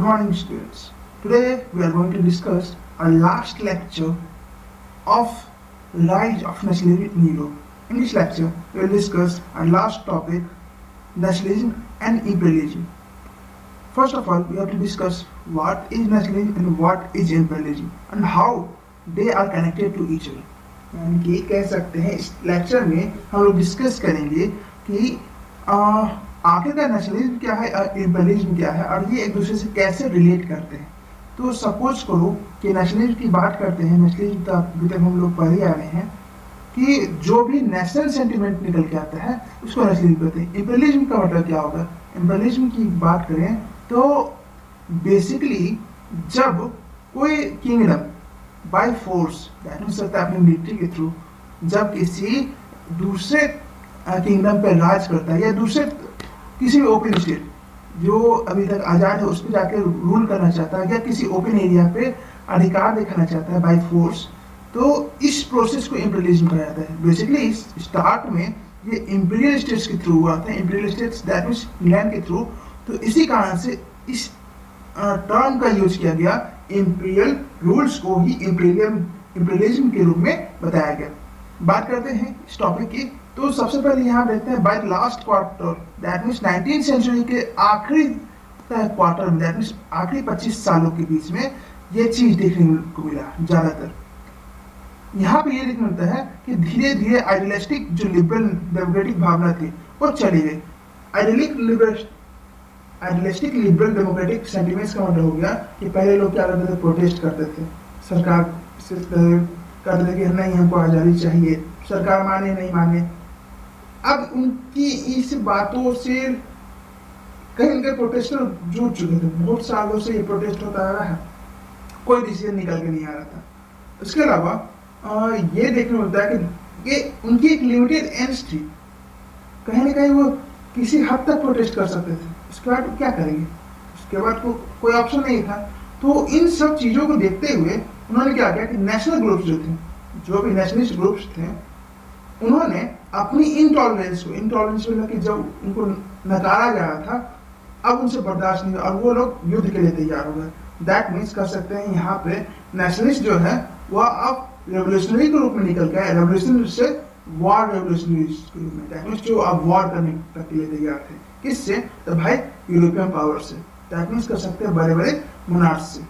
morning, students. Today we are going to discuss our last lecture of Rise of Nationalism in Europe. In this lecture, we will discuss our last topic, nationalism and imperialism. First of all, we have to discuss what is nationalism and what is imperialism and how they are connected to each other. यानी कि कह सकते हैं इस lecture में हम लोग discuss करेंगे कि आखिरकार नेशनलिज्म क्या है और इम्पेरियलिज्म क्या है और ये एक दूसरे से कैसे रिलेट करते हैं। तो सपोज करो कि नेशनलिज्म की बात करते हैं, नेशनलिज्म तो अभी तक हम लोग पढ़ ही आ रहे हैं कि जो भी नेशनल सेंटिमेंट निकल के आता है उसको नेशनलिज्म कहते हैं। इम्पेरियलिज्म का मतलब क्या होगा? इम्पेरियलिज्म की बात करें तो बेसिकली जब कोई kingdom by force, that means सकता है अपने मिलिट्री के थ्रू, जब किसी दूसरे किंगडम पे राज करता है या दूसरे किसी भी ओपन स्टेट जो अभी तक आज़ाद है उस पर जाके रूल करना चाहता है या किसी ओपन एरिया पे अधिकार दिखाना चाहता है बाय फोर्स, तो इस प्रोसेस को इम्पीरियलिज्म कहा जाता है। बेसिकली स्टार्ट में ये इंपीरियल स्टेट्स के थ्रू हुआ था, imperial states that means England के थ्रू। तो इसी कारण से इस टर्म का यूज किया गया, इंपीरियल रूल्स को ही इंपीरियलिज्म के रूप में बताया गया। बात करते हैं इस टॉपिक की। तो सबसे पहले यहाँ देखते हैं by last quarter, that means 19th century के आखिरी क्वार्टर में, दैट मींस आखिरी 25 सालों के बीच में ये चीज देखने को मिला। ज्यादातर यहाँ पे ये देखने मिलता है कि धीरे धीरे आइडियलिस्टिक जो लिबरल डेमोक्रेटिक भावना थी वो चली गई। आइडियलिस्टिक लिबरल डेमोक्रेटिक सेंटिमेंट्स का मतलब हो गया कि पहले लोग क्या करते थे, प्रोटेस्ट करते थे, सरकार से कहते थे कि नहीं हमको आज़ादी चाहिए, सरकार माने नहीं माने। अब उनकी इस बातों से कहीं उनके प्रोटेस्टर जुड़ चुके थे, बहुत सालों से ये प्रोटेस्ट होता आ रहा है, कोई डिसीजन निकल के नहीं आ रहा था। इसके अलावा ये देखने मिलता है कि ये उनकी एक लिमिटेड एंड्स थी, कहीं ना कहीं वो किसी हद तक प्रोटेस्ट कर सकते थे, उसके बाद क्या करेंगे, उसके बाद कोई ऑप्शन नहीं था। तो इन सब चीज़ों को देखते हुए उन्होंने क्या किया कि नेशनल ग्रुप्स जो थे, जो भी नेशनलिस्ट ग्रुप्स थे, उन्होंने अपनी इंटॉलरेंस मतलब कि जब उनको नकारा जा रहा था अब उनसे बर्दाश्त नहीं, और वो लोग युद्ध के लिए तैयार हो गए। दैट मीन्स कर सकते हैं यहाँ पे नेशनलिस्ट जो है वह अब रेवोल्यूशनरी के रूप में निकल गया, रेवोल्यूशन से वॉर रेवोल्यूशनरी के रूप में, दैट मीन्स जो अब वॉर करने के लिए तैयार थे। किससे? तो भाई यूरोपियन पावर से, दैट मीन्स कर सकते हैं बड़े बड़े मोनार्च से।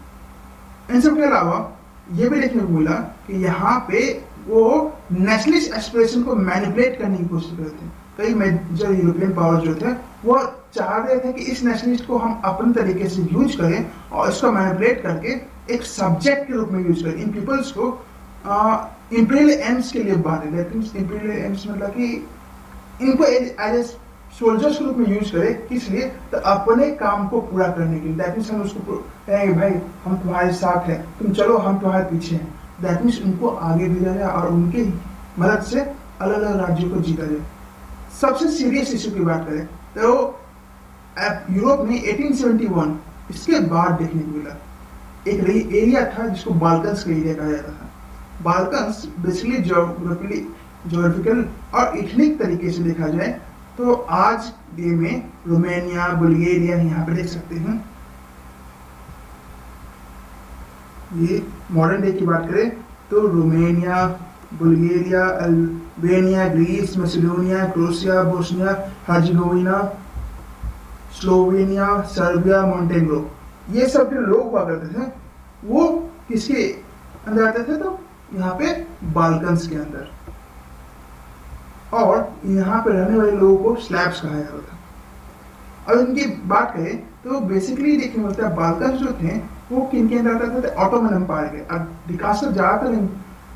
इन सब के अलावा ये भी देखने को मिला कि यहाँ पे वो नेशनलिस्ट एस्पिरेशन को मैनिपुलेट करने की कोशिश कर रहे थे। कई मेजर यूरोपियन पावर जो थे वो चाह रहे थे कि इस नेशनलिस्ट को हम अपने तरीके से यूज करें और इसको मैनिपुलेट करके एक सब्जेक्ट के रूप में यूज करें, इन पीपल्स को इंपीरियल एम्स के लिए बांटे। दैट मींस इंपीरियल एम्स मतलब कि इनको एज सोल्जर्स के रूप में यूज करें, किस लिए? तो अपने काम को पूरा करने के लिए। दैट मीन्स हम उसको कहेंगे भाई हम तुम्हारे साथ हैं, तुम चलो हम तुम्हारे पीछे हैं। दैट मीन्स उनको आगे भेजा जाए और उनके मदद से अलग अलग राज्यों को जीता जाए। सबसे सीरियस इशू की बात करें तो यूरोप में 1871 इसके बाद देखने को मिला एक एरिया था जिसको बाल्कन्स का एरिया कहा जाता था। बाल्कन्स बेसिकली ज्योग्राफिकल और इथनिक तरीके से देखा जाए तो आज डे में रोमानिया, बुल्गारिया, यहाँ पे देख सकते हैं। ये मॉडर्न डे की बात करें तो Romania, Bulgaria, Albania, Greece, Macedonia, Croatia, Bosnia Herzegovina, Slovenia, Serbia, Montenegro, ये सब जो लोग हुआ करते थे वो किसके अंदर आते थे? तो यहाँ पे बाल्कन्स के अंदर। और यहाँ पे रहने वाले लोगों को स्लैब्स कहा जाता था। अब इनकी बात करें तो बेसिकली देखने मिलता है बाल्कन्स जो थे वो किन के अंदर आते थे? ऑटोमन एम्पायर के। अब विकास का ज्यादातर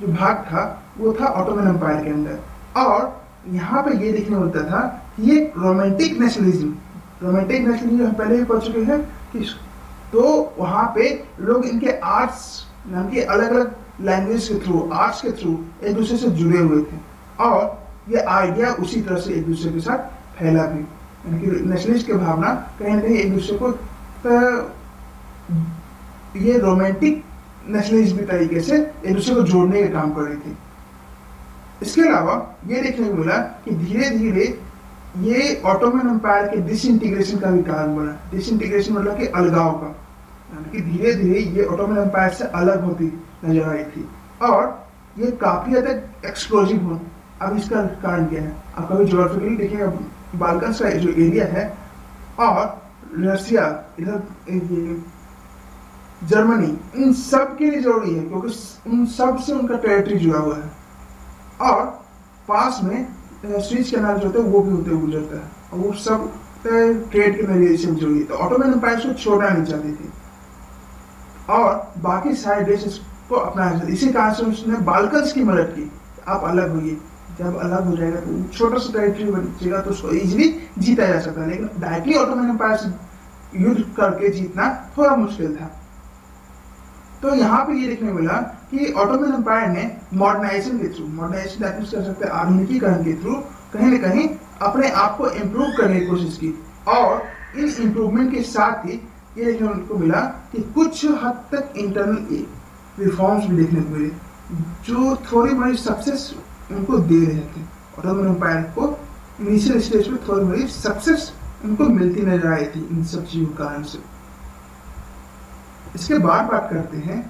जो भाग था वो था ऑटोमन एम्पायर के अंदर। और यहाँ पे ये देखने मिलता था कि ये रोमांटिक नेशनलिज्म हम पहले भी पढ़ चुके हैं कि तो वहाँ पे लोग इनके आर्ट्स नाम के अलग अलग लैंग्वेज के थ्रू, आर्ट्स के थ्रू एक दूसरे से जुड़े हुए थे और ये आइडिया उसी तरह से एक दूसरे के साथ फैला भी। यानी कि नेशनलिस्ट की भावना कहीं ना कहीं एक दूसरे को ये रोमांटिक नेशनलिज्म तरीके से एक दूसरे को जोड़ने का काम कर रही थी। इसके अलावा ये देखने को मिला कि धीरे धीरे ये ऑटोमन एम्पायर के डिसइंटीग्रेशन का भी कारण बना। डिसइंटीग्रेशन मतलब कि अलगाव का। यानी कि धीरे धीरे ये ऑटोमन एम्पायर से अलग होती नजर आई थी और ये काफी हद तक एक्सप्लोजिव हो। अब इसका कारण क्या है? आप कभी ज्योग्राफिकली देखिएगा, बाल्कन का जो एरिया है और रशिया, इधर जर्मनी, इन सब के लिए जरूरी है क्योंकि उन सब से उनका टेरिटरी जुड़ा हुआ है और पास में स्विच कैनाल जो होता है वो भी होते हुए गुजरता है और वो सब ट्रेड के नजरिए से जुड़ी। तो ऑटोमन एम्पायर को छोड़ना नहीं चाहती थी और बाकी सारे देश को अपनाया। इसी कारण से उसने बाल्कन्स की मदद की, आप अलग होइए। जब अलग हो जाएगा तो छोटा सा टेरिटरी बचेगा तो उसको इजीली जीता जा सकता है, लेकिन डायरेक्टली ऑटोमन एम्पायर से युद्ध करके जीतना थोड़ा मुश्किल था। तो यहाँ पे ये देखने मिला कि ऑटोमन एम्पायर ने मॉडर्नाइजेशन के थ्रू, मॉडर्नाइजेशन कर सकते हैं आधुनिकीकरण के थ्रू, कहीं ना कहीं अपने आप को इम्प्रूव करने की कोशिश की और इन इम्प्रूवमेंट के साथ ही ये देखने को मिला कि कुछ हद तक इंटरनल रिफॉर्म्स भी देखने को मिले जो थोड़ी बड़ी सक्सेस उनको दे रहे थे। ऑटोमन एम्पायर को इनिशियल स्टेज में थोड़ी बड़ी सक्सेस उनको मिलती नजर आई थी इन सब चीजों के कारण से। इसके बाद बात करते हैं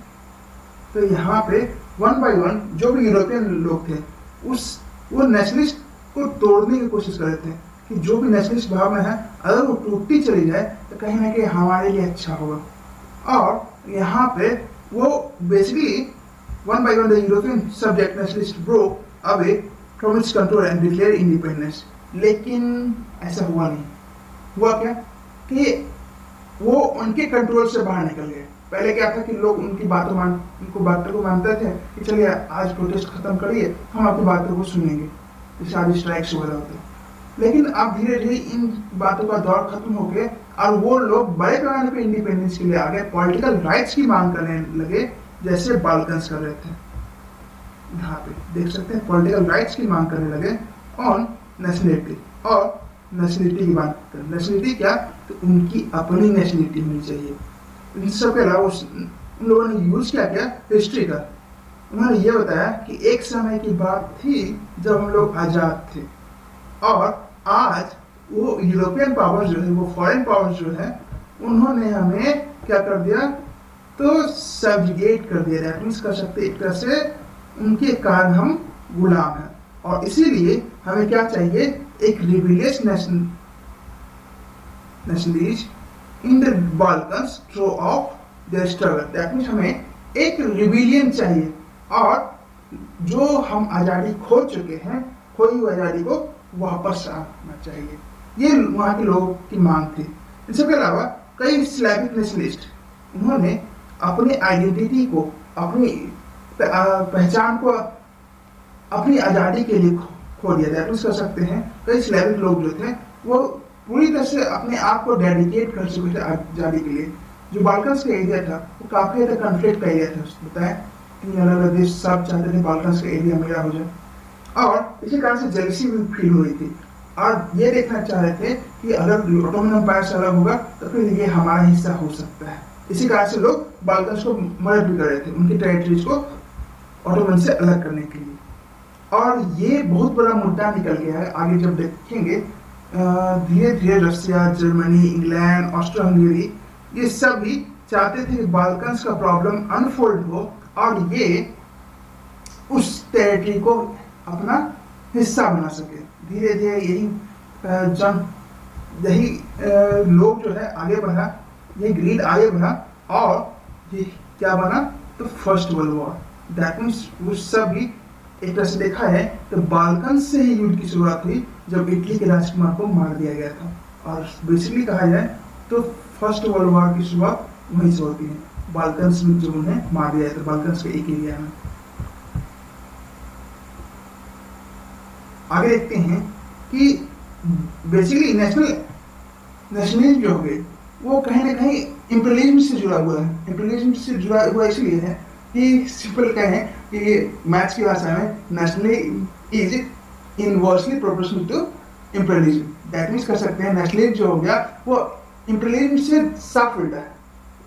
तो यहाँ पे वन बाय वन जो भी यूरोपियन लोग थे वो नेशनलिस्ट को तोड़ने की कोशिश कर रहे थे कि जो भी नेशनलिस्ट भावना है अगर वो टूटती चली जाए तो कहीं ना कहीं हमारे लिए अच्छा होगा। और यहाँ पे वो basically one by one the European subject nationalist broke away from its control and declare independence. लेकिन ऐसा हुआ नहीं। हुआ क्या कि वो उनके कंट्रोल से बाहर निकल गए। पहले क्या था कि लोग उनकी बातों को मानते थे कि चलिए आज प्रोटेस्ट खत्म करिए, हम आपकी बातों को सुनेंगे, जैसे आज स्ट्राइक्स वगैरह होते हैं। लेकिन अब धीरे धीरे इन बातों का दौर खत्म हो गया और वो लोग बड़े पैमाने पे इंडिपेंडेंस के लिए आ गए, पॉलिटिकल राइट्स की मांग करने लगे, जैसे बाल्कन्स कर रहे थे। यहाँ पे देख सकते हैं पॉलिटिकल राइट्स की मांग करने लगे ऑन नेशनलिटी। और नेशनलिटी की बात करें, नेशनलिटी क्या, तो उनकी अपनी नेशनलिटी होनी चाहिए। इन सब के अलावा उन लोगों ने यूज क्या किया, हिस्ट्री का। उन्होंने ये बताया कि एक समय की बात थी जब हम लोग आजाद थे और आज वो यूरोपियन पावर्स जो है, वो फॉरेन पावर्स जो है, उन्होंने हमें क्या कर दिया, तो सब्जुगेट कर दिया। दैट मींस कर सकते एक तरह से उनके कारण हम गुलाम हैं और इसीलिए हमें क्या चाहिए, एक rebellious nationalist in the Balkans through of their struggle. That means हमें एक रिबेलियन चाहिए और जो हम आज़ादी खो चुके हैं, खोई हुई आज़ादी को वापस आना चाहिए। ये वहाँ के लोगों की मांग थी। इन सबके अलावा कई स्लैविक नेशनलिस्ट, उन्होंने अपनी आइडेंटिटी को, अपनी पहचान को अपनी आज़ादी के लिए खो दिया। दैट मींस कर सकते हैं कई स्लैविक लोग जो थे वो पूरी तरह से अपने आप को डेडिकेट कर चुके थे आज़ादी के लिए। जो बाल्कन्स का एरिया था वो काफ़ी हद तक कॉन्फ्लिक्ट का एरिया था। बताएं तीन अलग अलग देश सब चाहते थे बाल्कन्स का एरिया मेरा हो जाए और इसी कारण से जेलसी भी फील हो रही थी और ये देखना चाह रहे थे कि अगर ऑटोमन एम्पायर से अलग होगा तो फिर ये हमारा हिस्सा हो सकता है। इसी कारण से लोग बाल्कन्स को मदद भी कर रहे थे उनकी टेरिटरीज को ऑटोमन से अलग करने के लिए। और ये बहुत बड़ा मुद्दा निकल गया है। आगे जब देखेंगे धीरे धीरे Russia, Germany, England, Austro Hungary, ये सब भी चाहते थे कि बाल्कन्स का प्रॉब्लम अनफोल्ड हो और ये उस टेरिटरी को अपना हिस्सा बना सके। धीरे धीरे यही लोग जो है आगे बढ़ा, ये ग्रीड आगे बढ़ा और ये क्या बना, तो first world war. That means वो सब भी एक तरह से देखा है तो बाल्कन से ही युद्ध की शुरुआत हुई जब इटली के राजकुमार को मार दिया गया था। और बेसिकली कहा जाए तो फर्स्ट वर्ल्ड वॉर की शुरुआत वहीं से होती है, बाल्कन्स में जो उन्हें मार दिया था, बाल्कन्स के एक एरिया में। आगे देखते हैं कि बेसिकली नेशनलिज्म जो हो गए वो कहीं ना कहीं इंपीरियलिज्म से जुड़ा हुआ है। इंपीरियलिज्म से जुड़ा हुआ इसलिए है कि सिंपल कहें कि मैथ्स की भाषा में nationalism is inversely proportional to imperialism. That means कर सकते हैं नेशनलिज्म जो हो गया वो इंपीरियलिज्म से साफ उल्टा है।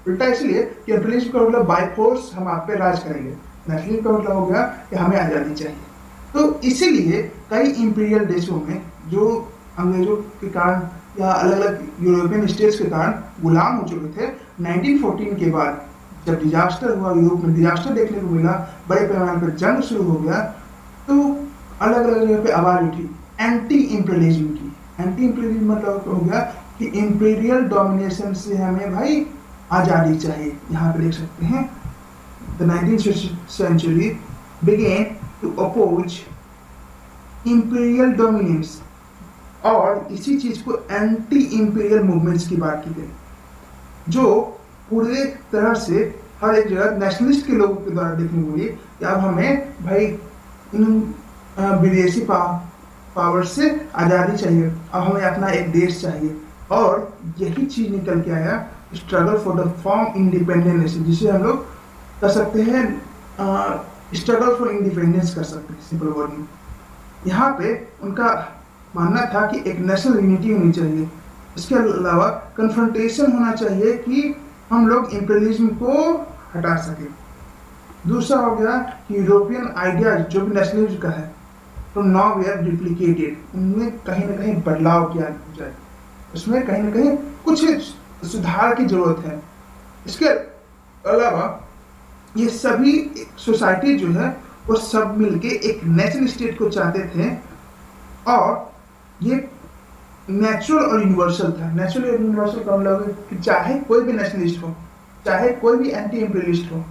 उल्टा इसलिए कि इंपीरियलिज्म का मतलब बाय फोर्स हम आप पे राज करेंगे, नेशनलिज्म का मतलब हो गया कि हमें आज़ादी चाहिए। तो इसीलिए कई इंपीरियल देशों में जो अंग्रेजों के कारण या अलग अलग यूरोपियन स्टेट्स के कारण गुलाम हो चुके थे, 1914 के बाद जब डिजास्टर हुआ, यूरोप में डिजास्टर देखने को मिला, बड़े पैमाने पर जंग शुरू हो गया, तो अलग अलग जगह पे आवाज उठी एंटी इंपीरियलिज्म की। एंटी इंपीरियलिज्म मतलब हो गया कि इंपीरियल डोमिनेशन से हमें भाई आज़ादी चाहिए। यहाँ पे देख सकते हैं the 19th century began to oppose imperial dominance, और इसी चीज को एंटी इंपीरियल मूवमेंट्स की बात की गई, जो पूरे तरह से हर एक जगह नेशनलिस्ट के लोगों के द्वारा देखने को मिली कि अब हमें भाई इन विदेशी पावर से आज़ादी चाहिए, अब हमें अपना एक देश चाहिए। और यही चीज निकल के आया struggle for the form independent nation, जिसे हम लोग कर सकते हैं स्ट्रगल फॉर इंडिपेंडेंस कर सकते हैं सिंपल वर्ड में। यहाँ पे उनका मानना था कि एक नेशनल यूनिटी होनी चाहिए, इसके अलावा कन्फ्रंटेशन होना चाहिए कि हम लोग इंपीरियलिज्म को हटा सके। दूसरा हो गया कि यूरोपियन आइडिया जो भी नेशनलिज्म का है तो नाउ वे आर रिप्लिकेटेड, उनमें कहीं ना कहीं बदलाव किया जाए, उसमें कहीं ना कहीं कुछ सुधार की जरूरत है। इसके अलावा ये सभी सोसाइटी जो है वो सब मिलके एक नेशनल स्टेट को चाहते थे, और ये नेचुरल और यूनिवर्सल था। नेचुरल और यूनिवर्सल का मतलब कि चाहे कोई भी नेशनलिस्ट हो, चाहे कोई भी एंटी इंपीरियलिस्ट हो,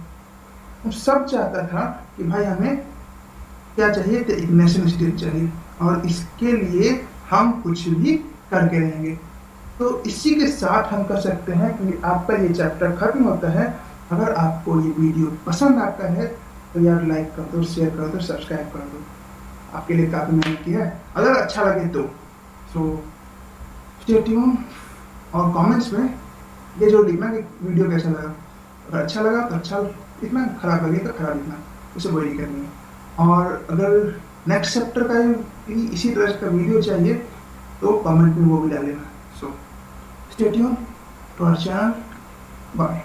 वो सब चाहता था कि भाई हमें क्या चाहिए, तो एक नेशनल स्टेट चाहिए, और इसके लिए हम कुछ भी करके रहेंगे। तो इसी के साथ हम कर सकते हैं कि आपका ये चैप्टर खत्म होता है। अगर आपको ये वीडियो पसंद आता है तो यार लाइक कर दो, शेयर कर दो, सब्सक्राइब कर दो, आपके लिए काफ़ी मेहनत की है। अगर अच्छा लगे तो स्टे ट्यून, और कमेंट्स में ये जो लिखना कि वीडियो कैसा लगा। अगर अच्छा लगा तो अच्छा लिखना, खराब लगे तो खराब लिखना, उसे कोई दिक्कत नहीं है। और अगर नेक्स्ट चैप्टर का इसी तरह का वीडियो चाहिए तो कमेंट में वो भी डाल लेना। So stay tune to our channel, bye.